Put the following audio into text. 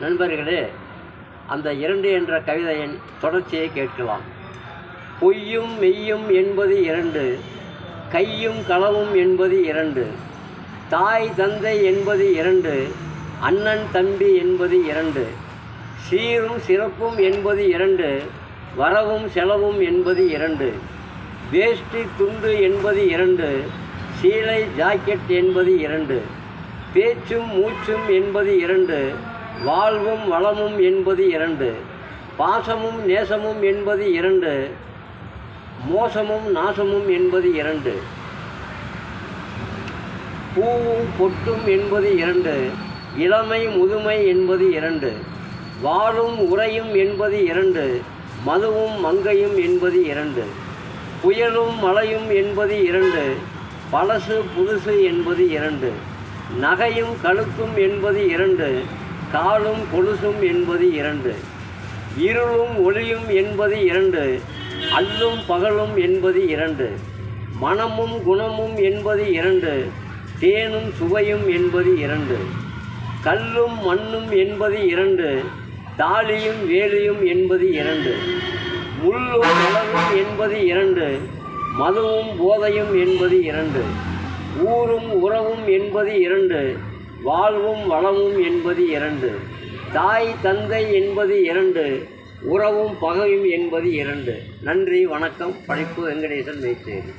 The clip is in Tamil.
நண்பர்களே, அந்த 2 என்ற கவிதையின் தொடர்ச்சியை கேட்கலாம். பொய்யும் மெய்யும் என்பது 2, கையும் களவும் என்பது 2, தாய் தந்தை என்பது 2, அண்ணன் தம்பி என்பது 2, சீரும் சிறப்பும் என்பது 2, வரவும் செலவும் என்பது 2, வேஷ்டி துண்டு என்பது 2, சீலை ஜாக்கெட் என்பது 2, பேச்சும் மூச்சும் என்பது 2, வாழ்வும் வளமும் என்பது 2, பாசமும் நேசமும் என்பது 2, மோசமும் நாசமும் என்பது 2, பூவும் பொட்டும் என்பது 2, இளமை முதுமை என்பது 2, வாளும் உரையும் என்பது 2, மதுவும் மங்கையும் என்பது 2, புயலும் மழையும் என்பது 2, பழசு புதுசு என்பது 2, நகையும் கழுத்தும் என்பது 2, காலும் கொலுசும் என்பது 2, இருளும் ஒளியும் என்பது 2, அல்லும் பகலும் என்பது 2, மனமும் குணமும் என்பது 2, தேனும் சுவையும் என்பது 2, கல்லும் மண்ணும் என்பது 2, தாலியும் வேலியும் என்பது 2, முள்ளும் மலரும் என்பது 2, மதுவும் போதையும் என்பது 2, ஊரும் உறவும் என்பது 2, வாழ்வும் வளமும் என்பது 2, தாய் தந்தை என்பது 2, உறவும் பகையும் என்பது 2. நன்றி, வணக்கம். படைப்பு வெங்கடேசன் மேச்சேரி.